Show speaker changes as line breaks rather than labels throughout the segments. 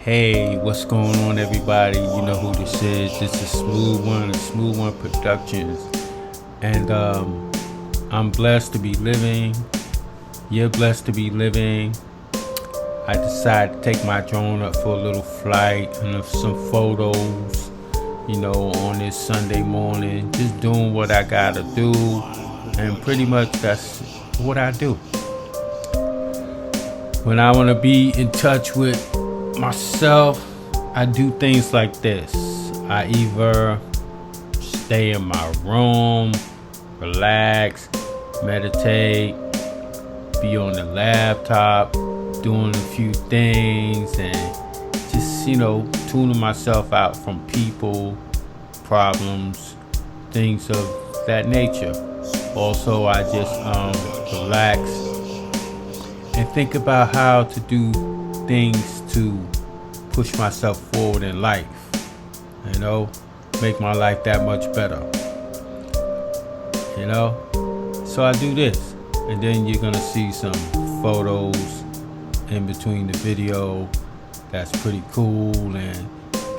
Hey, what's going on, everybody? You know who this is. This is Smooth One and Smooth One Productions. And I'm blessed to be living. You're blessed to be living. I decided to take my drone up for a little flight and some photos, on this Sunday morning. Just doing what I gotta do. And pretty much that's what I do. When I want to be in touch with myself, I do things like this. I either stay in my room, relax, meditate, be on the laptop, doing a few things, and just, tuning myself out from people, problems, things of that nature. Also, I just relax and think about how to do things to push myself forward in life, make my life that much better, so I do this, and then you're gonna see some photos in between the video. That's pretty cool, and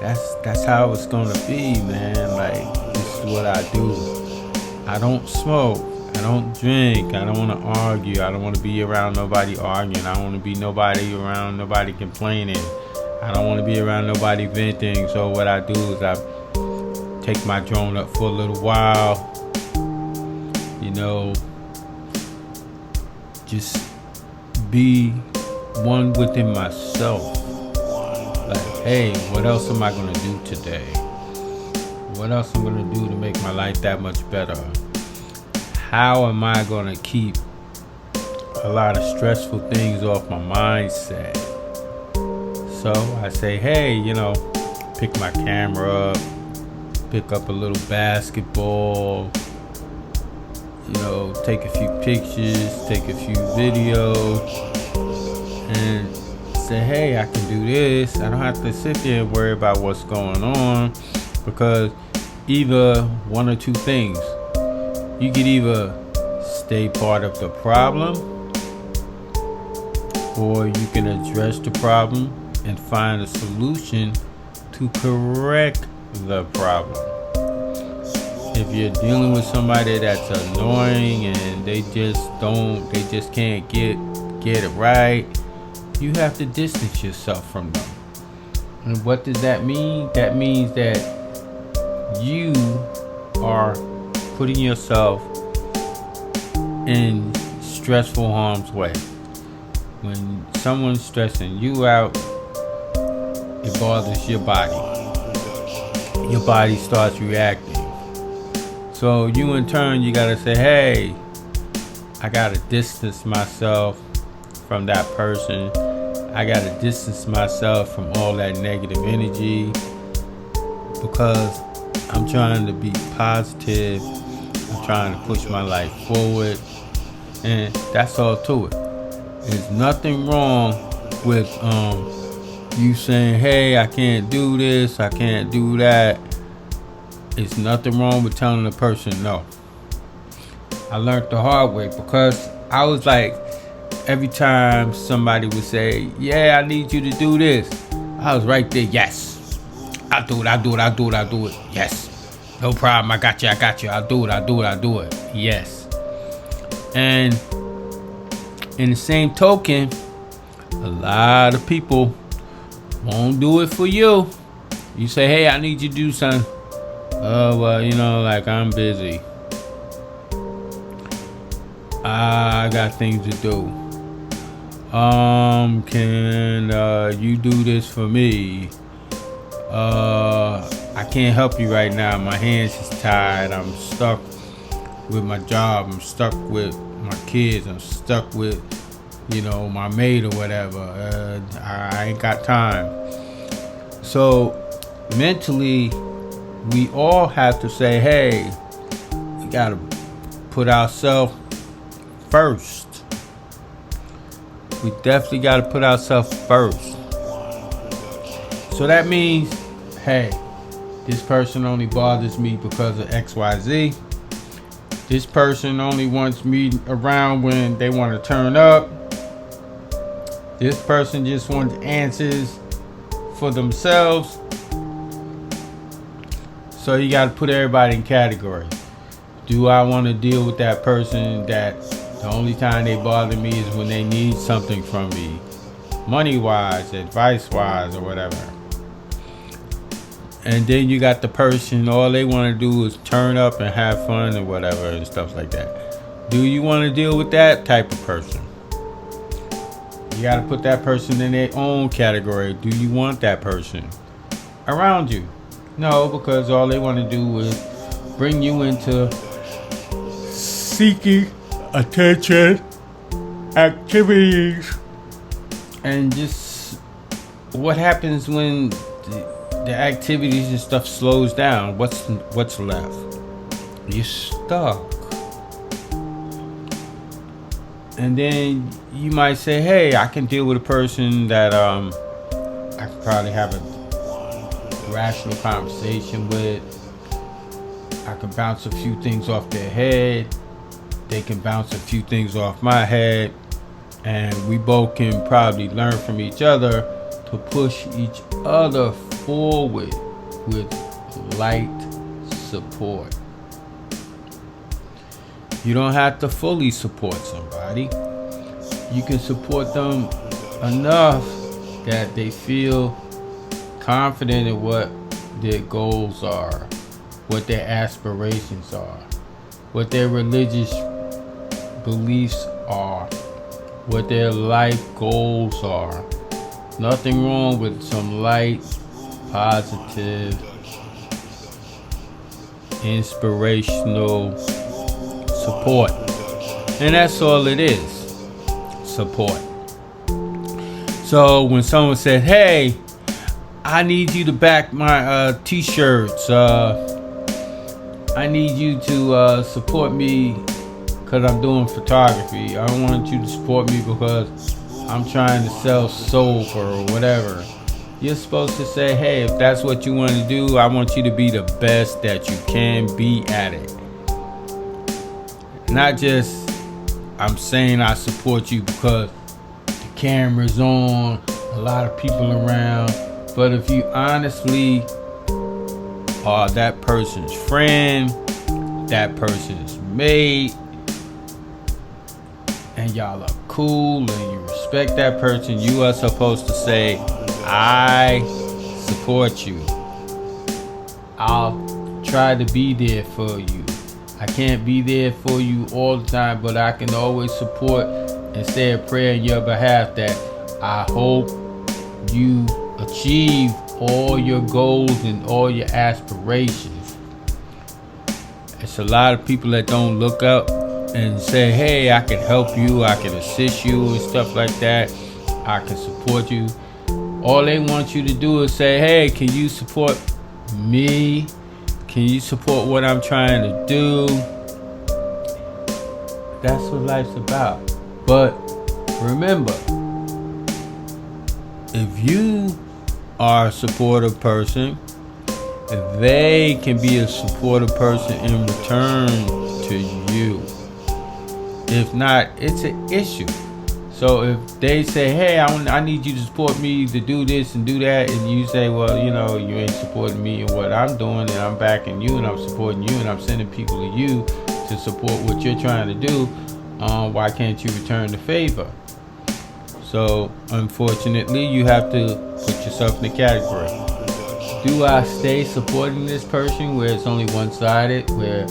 that's how it's gonna be, man. Like, this is what I do. I don't smoke, I don't drink, I don't want to argue, I don't want to be around nobody arguing, I don't want to be around nobody complaining, I don't want to be around nobody venting. So what I do is I take my drone up for a little while, just be one within myself. Like, hey, what else am I going to do today? What else am I going to do to make my life that much better? How am I going to keep a lot of stressful things off my mindset? So I say, hey, pick my camera up, pick up a little basketball, take a few pictures, take a few videos, and say, hey, I can do this. I don't have to sit there and worry about what's going on, because either one or two things. You could either stay part of the problem, or you can address the problem and find a solution to correct the problem. If you're dealing with somebody that's annoying and they just can't get it right, you have to distance yourself from them. And what does that mean? That means that you are putting yourself in stressful harm's way. When someone's stressing you out, it bothers your body. Your body starts reacting. So you in turn, you gotta say, hey, I gotta distance myself from that person. I gotta distance myself from all that negative energy, because I'm trying to be positive. I'm trying to push my life forward, and that's all to it. There's nothing wrong with you saying, hey, I can't do this, I can't do that. It's nothing wrong with telling a person no. I learned the hard way, because I was like, every time somebody would say, yeah, I need you to do this, I was right there, yes. I'll do it, yes. No problem, I got you, I'll do it, yes. And in the same token, a lot of people won't do it for you. You say, hey, I need you to do something. Oh, well, like, I'm busy. I got things to do. Can you do this for me? I can't help you right now. My hands is tied. I'm stuck with my job. I'm stuck with my kids. I'm stuck with, my maid or whatever. I ain't got time. So mentally, we all have to say, hey, we gotta put ourselves first. We definitely gotta put ourselves first. So that means, hey, this person only bothers me because of XYZ. This person only wants me around when they want to turn up. This person just wants answers for themselves. So you got to put everybody in categories. Do I want to deal with that person that the only time they bother me is when they need something from me, money-wise, advice-wise, or whatever? And then you got the person, all they want to do is turn up and have fun or whatever and stuff like that. Do you want to deal with that type of person? You got to put that person in their own category. Do you want that person around you? No, because all they want to do is bring you into seeking attention, activities, and just what happens when the activities and stuff slows down? What's left? You're stuck. And then you might say, hey, I can deal with a person that I can probably have a rational conversation with. I can bounce a few things off their head. They can bounce a few things off my head. And we both can probably learn from each other to push each other forward with light support. You don't have to fully support somebody. You can support them enough that they feel confident in what their goals are, what their aspirations are, what their religious beliefs are, what their life goals are. Nothing wrong with some light, positive, inspirational support. And that's all it is, support. So when someone said, hey, I need you to back my t-shirts, I need you to support me because I'm doing photography. I want you to support me because I'm trying to sell soap or whatever. You're supposed to say, hey, if that's what you want to do, I want you to be the best that you can be at it. Not just, I'm saying I support you because the camera's on, a lot of people around. But if you honestly are that person's friend, that person's mate, and y'all are cool and you respect that person, you are supposed to say, I support you. I'll try to be there for you. I can't be there for you all the time, but I can always support and say a prayer on your behalf that I hope you achieve all your goals and all your aspirations. It's a lot of people that don't look up and say, hey, I can help you, I can assist you and stuff like that. I can support you. All they want you to do is say, hey, can you support me? Can you support what I'm trying to do? That's what life's about. But remember, if you are a supportive person, they can be a supportive person in return to you. If not, it's an issue. So if they say, hey, I need you to support me to do this and do that, and you say, well, you know, you ain't supporting me in what I'm doing, and I'm backing you and I'm supporting you and I'm sending people to you to support what you're trying to do, why can't you return the favor? So unfortunately, you have to put yourself in the category. Do I stay supporting this person where it's only one-sided, where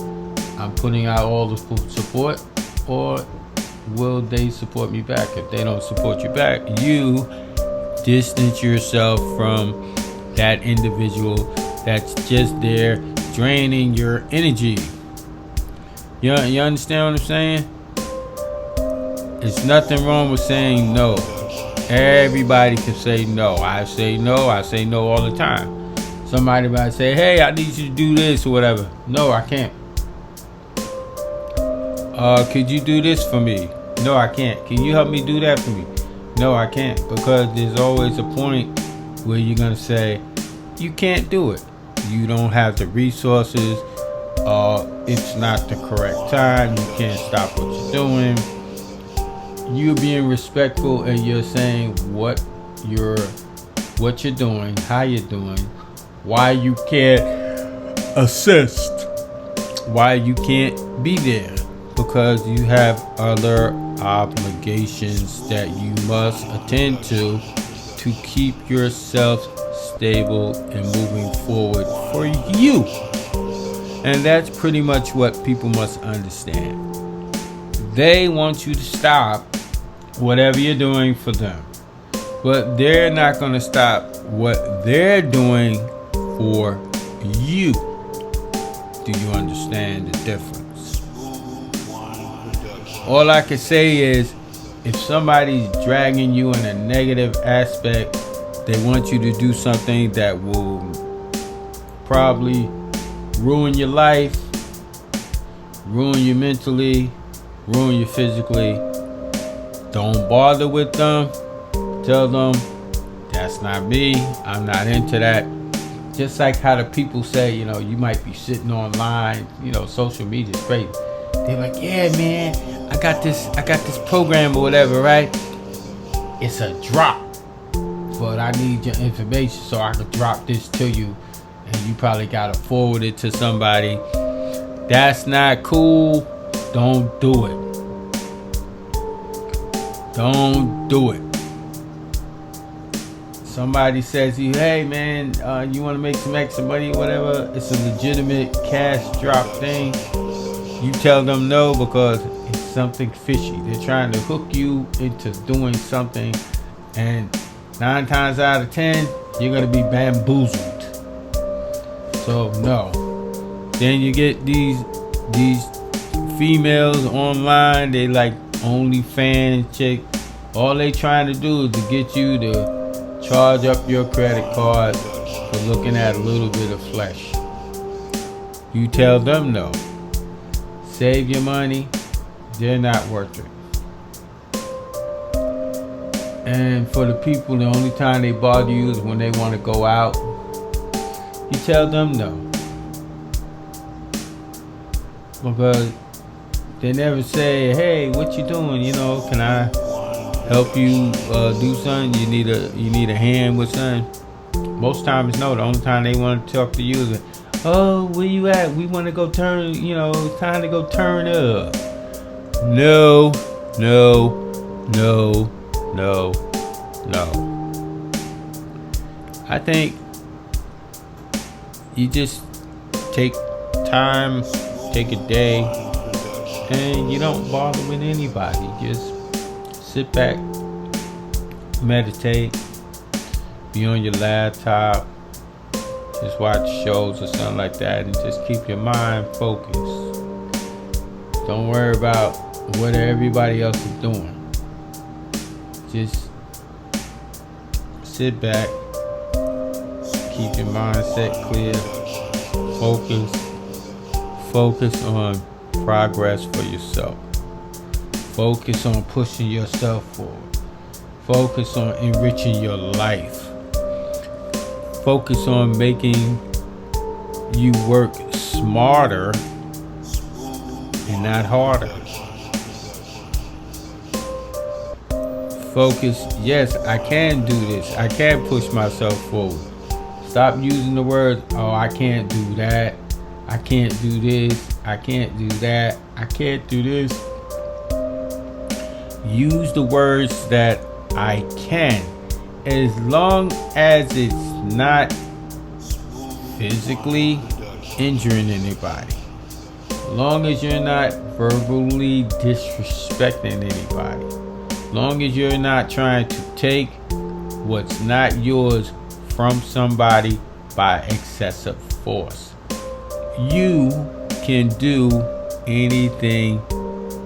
I'm putting out all the support, or will they support me back? If they don't support you back, you distance yourself from that individual that's just there draining your energy. You understand what I'm saying? There's nothing wrong with saying no. Everybody can say no. I say no all the time. Somebody might say, hey, I need you to do this or whatever. No, I can't. Could you do this for me? No, I can't. Can you help me do that for me? No, I can't. Because there's always a point where you're going to say, you can't do it. You don't have the resources. It's not the correct time. You can't stop what you're doing. You're being respectful and you're saying what you're what you're doing, how you're doing, why you can't assist, why you can't be there, because you have other obligations that you must attend to keep yourself stable and moving forward for you. And that's pretty much what people must understand. They want you to stop whatever you're doing for them, but they're not going to stop what they're doing for you. Do you understand the difference? All I can say is, if somebody's dragging you in a negative aspect, they want you to do something that will probably ruin your life, ruin you mentally, ruin you physically. Don't bother with them. Tell them, that's not me. I'm not into that. Just like how the people say, you might be sitting online, social media is great. They're like, yeah, man, I got this program or whatever, right? It's a drop, but I need your information so I can drop this to you, and you probably gotta forward it to somebody. That's not cool. Don't do it. Don't do it. Somebody says to you, hey man, you want to make some extra money or whatever, it's a legitimate cash drop thing. You tell them no, because it's something fishy. They're trying to hook you into doing something, and 9 times out of 10, you're going to be bamboozled. So no. Then you get these females online, they like OnlyFans chick. All they trying to do is to get you to charge up your credit card for looking at a little bit of flesh. You tell them no. Save your money. They're not worth it. And for the people, the only time they bother you is when they want to go out. You tell them no. Because they never say, hey, what you doing? Can I help you do something? You need a hand with something? Most times no. The only time they want to talk to you is, oh, where you at? We want to go turn, it's time to go turn up. No. I think you just take time, take a day, and you don't bother with anybody. Just sit back, meditate, be on your laptop, just watch shows or something like that, and just keep your mind focused. Don't worry about what everybody else is doing. Just sit back, keep your mindset clear, focus on progress for yourself. Focus on pushing yourself forward. Focus on enriching your life. Focus on making you work smarter and not harder. Focus, yes, I can do this. I can push myself forward. Stop using the words, oh, I can't do that. I can't do this. I can't do that. I can't do this. Use the words that I can, as long as it's not physically injuring anybody. As long as you're not verbally disrespecting anybody. As long as you're not trying to take what's not yours from somebody by excessive force. You can do anything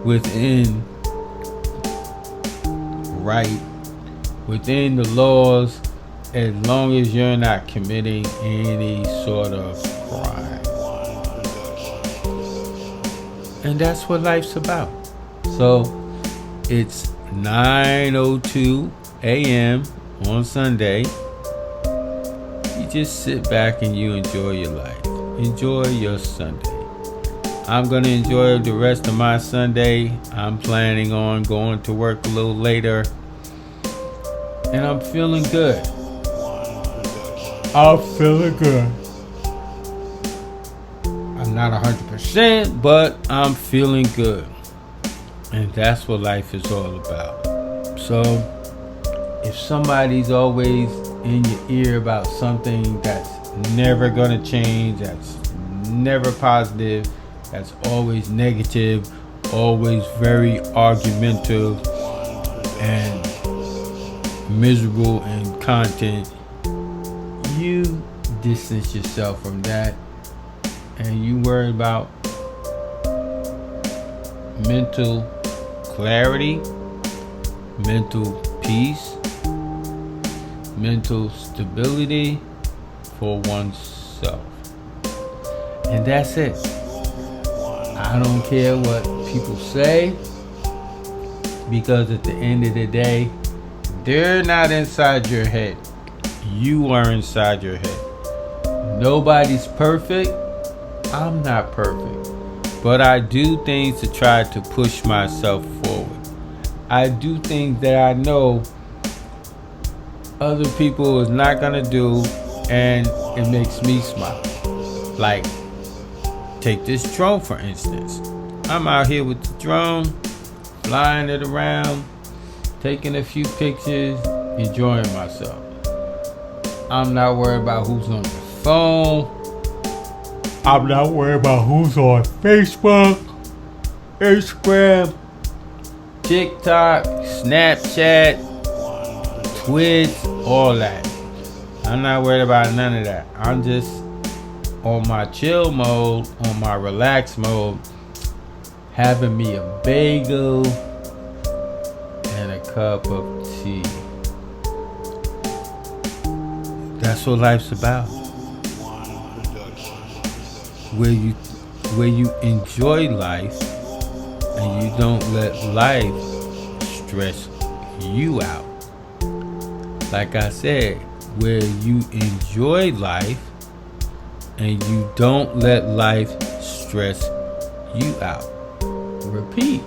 within within the laws, as long as you're not committing any sort of crime. And that's what life's about. So it's 9:02 a.m. on Sunday. You just sit back and you enjoy your life. Enjoy your Sunday. I'm going to enjoy the rest of my Sunday. I'm planning on going to work a little later. And I'm feeling good. I'm feeling good. I'm not 100%, but I'm feeling good. And that's what life is all about. So, if somebody's always in your ear about something that's never gonna change, that's never positive, that's always negative, always very argumentative and miserable in content, you distance yourself from that and you worry about mental clarity, mental peace, mental stability for oneself. And that's it. I don't care what people say, because at the end of the day, they're not inside your head. You are inside your head. Nobody's perfect. I'm not perfect. But I do things to try to push myself forward. I do things that I know other people is not gonna do, and it makes me smile. Like, take this drone for instance. I'm out here with the drone, flying it around, taking a few pictures, enjoying myself. I'm not worried about who's on the phone. I'm not worried about who's on Facebook, Instagram, TikTok, Snapchat, Twitch, all that. I'm not worried about none of that. I'm just on my chill mode, on my relax mode, having me a bagel and a cup of tea. That's what life's about. Where you enjoy life and you don't let life stress you out. Like I said, where you enjoy life and you don't let life stress you out. Repeat.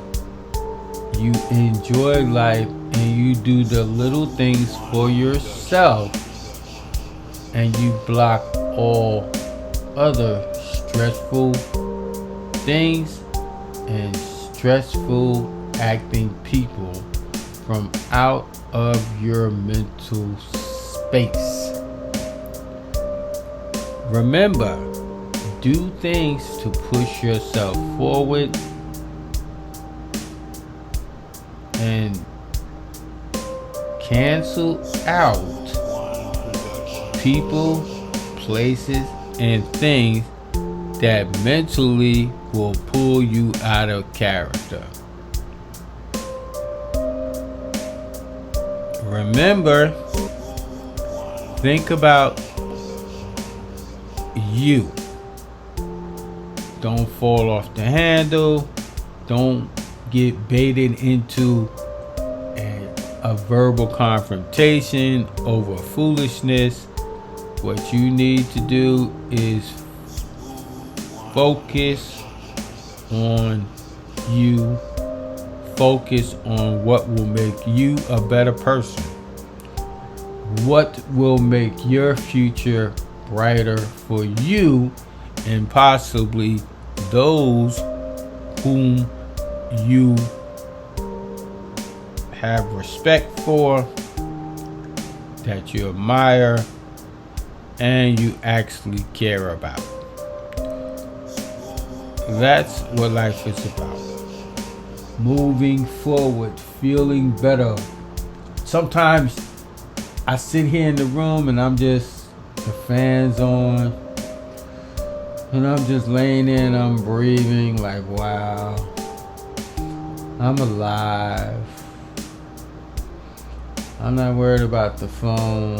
You enjoy life and you do the little things for yourself, and you block all other stressful things and stressful acting people from out of your mental space. Remember, do things to push yourself forward and cancel out people, places, and things that mentally will pull you out of character. Remember, think about you. Don't fall off the handle. Don't get baited into a verbal confrontation over foolishness. What you need to do is focus on you. Focus on what will make you a better person. What will make your future brighter for you and possibly those whom you have respect for, that you admire, and you actually care about. That's what life is about. Moving forward, feeling better. Sometimes I sit here in the room and the fan's on, and I'm just laying there and I'm breathing like, wow, I'm alive. I'm not worried about the phone.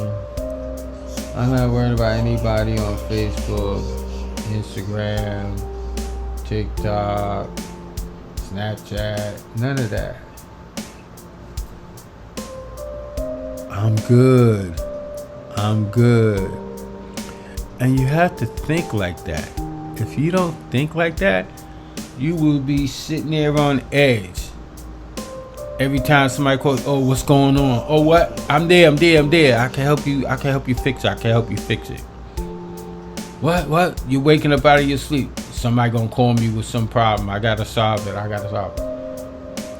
I'm not worried about anybody on Facebook, Instagram, TikTok, Snapchat, none of that. I'm good. I'm good. And you have to think like that. If you don't think like that, you will be sitting there on edge. Every time somebody calls, oh, what's going on? Oh, what? I'm there. I can help you. I can help you fix it. I can help you fix it. What? You're waking up out of your sleep. Somebody gonna call me with some problem. I gotta solve it.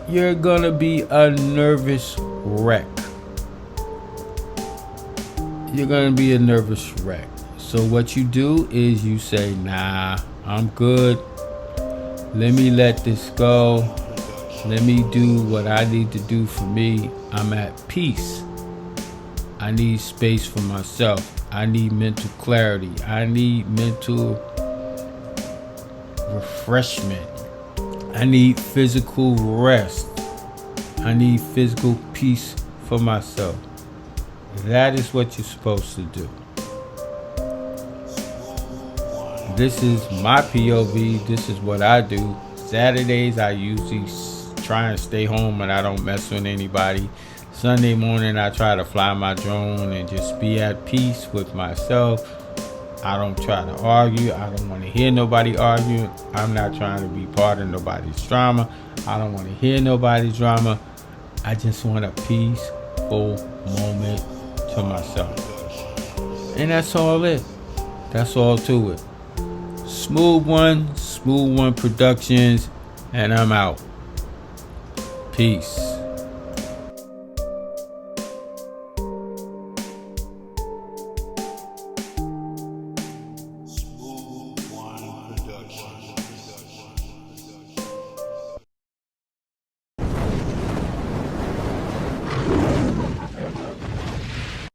You're gonna be a nervous wreck. So what you do is you say, nah, I'm good. Let me let this go. Let me do what I need to do for me. I'm at peace. I need space for myself. I need mental clarity. I need mental refreshment. I need physical rest. I need physical peace for myself. That is what you're supposed to do. This is my POV. This is what I do. Saturdays, I usually try and stay home and I don't mess with anybody. Sunday morning, I try to fly my drone and just be at peace with myself. I don't try to argue. I don't want to hear nobody argue. I'm not trying to be part of nobody's drama. I don't want to hear nobody's drama. I just want a peaceful moment to myself. And that's all it. That's all to it. Smooth One Productions, and I'm out. Peace.